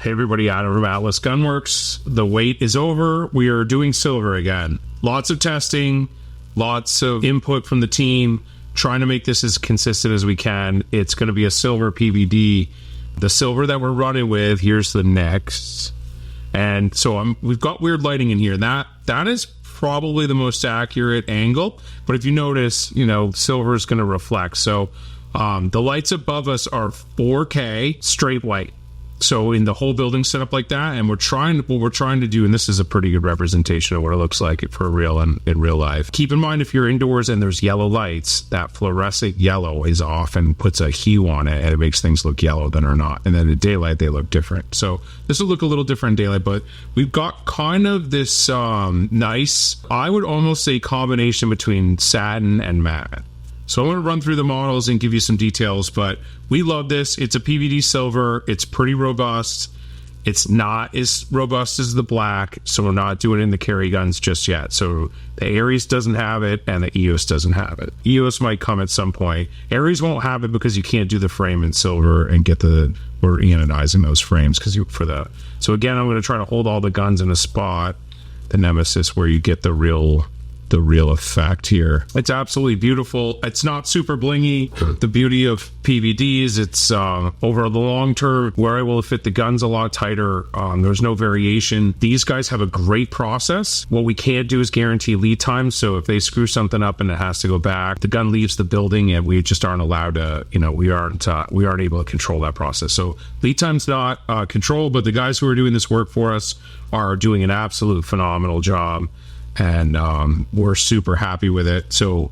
Hey everybody, Adam from Atlas Gunworks. The wait is over. We are doing silver again. Lots of testing, lots of input from the team, trying to make this as consistent as we can. It's going to be a silver PVD. The silver that we're running with, here's the next. And so we've got weird lighting in here. That is probably the most accurate angle. But if you notice, silver is going to reflect. So the lights above us are 4K straight white. So in the whole building set up like that, and what we're trying to do, and this is a pretty good representation of what it looks like for real and in real life. Keep in mind, if you're indoors and there's yellow lights, that fluorescent yellow is off and puts a hue on it, and it makes things look yellow than or not. And then in daylight, they look different. So this will look a little different in daylight, but we've got kind of this nice, I would almost say, combination between satin and matte. So I'm going to run through the models and give you some details, but we love this. It's a PVD silver. It's pretty robust. It's not as robust as the black, so we're not doing it in the carry guns just yet. So the Ares doesn't have it, and the EOS doesn't have it. EOS might come at some point. Ares won't have it because you can't do the frame in silver and get we're anodizing those frames So again, I'm going to try to hold all the guns in a spot, the Nemesis, where you get the real effect here. It's absolutely beautiful. It's not super blingy. The beauty of PVDs, it's over the long term, we're able to fit the guns a lot tighter. There's no variation. These guys have a great process. What we can't do is guarantee lead time. So if they screw something up and it has to go back, the gun leaves the building and we just aren't allowed to, we aren't able to control that process. So lead time's not controlled, but the guys who are doing this work for us are doing an absolute phenomenal job. And we're super happy with it. So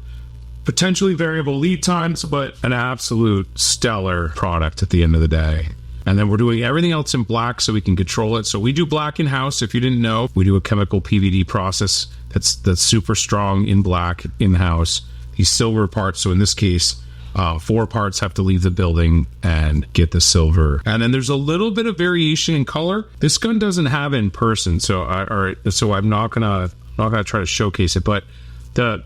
potentially variable lead times, but an absolute stellar product at the end of the day. And then we're doing everything else in black so we can control it. So we do black in-house. If you didn't know, we do a chemical PVD process that's super strong in black in-house. These silver parts, so in this case, 4 parts have to leave the building and get the silver. And then there's a little bit of variation in color. This gun doesn't have in person, so I'm not gonna try to showcase it, but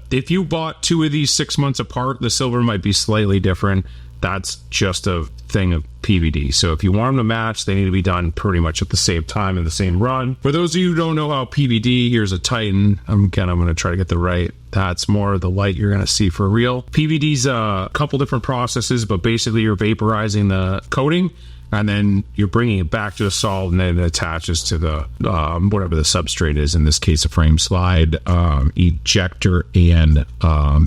if you bought 2 of these 6 months apart, the silver might be slightly different. That's just a thing of PVD. So if you want them to match, they need to be done pretty much at the same time in the same run. For those of you who don't know how PVD, here's a Titan. I'm going to try to get the right. That's more of the light you're going to see for real. PVD's a couple different processes, but basically you're vaporizing the coating, and then you're bringing it back to a solid, and then it attaches to the whatever the substrate is. In this case, a frame slide, ejector, and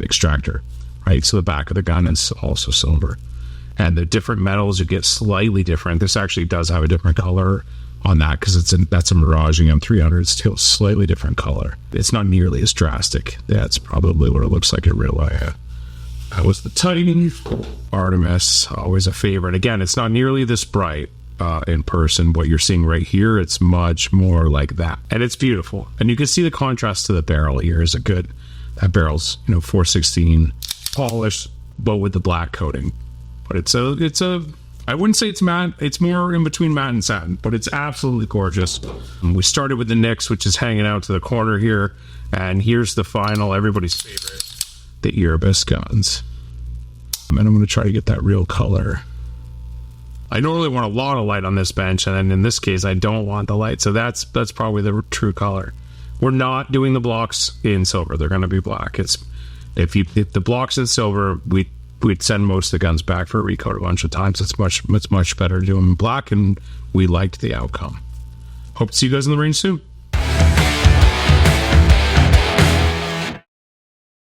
extractor. Right, so the back of the gun is also silver, and the different metals you get slightly different. This actually does have a different color on that because that's a Mirage M300. It's still slightly different color. It's not nearly as drastic. That's probably what it looks like in real life. That was the Titan. Artemis, always a favorite. Again, it's not nearly this bright in person. What you're seeing right here, it's much more like that. And it's beautiful. And you can see the contrast to the barrel here is that barrel's, 416 polished, but with the black coating. But it's I wouldn't say it's matte. It's more in between matte and satin, but it's absolutely gorgeous. We started with the Nyx, which is hanging out to the corner here. And here's the final, everybody's favorite, the Erebus guns. And I'm going to try to get that real color. I normally want a lot of light on this bench, and then in this case I don't want the light, so that's probably the true color. We're not doing the blocks in silver. They're going to be black. If the blocks in silver, we'd send most of the guns back for a recoat a bunch of times. It's much better to do them in black, and we liked the outcome. Hope to see you guys in the range soon.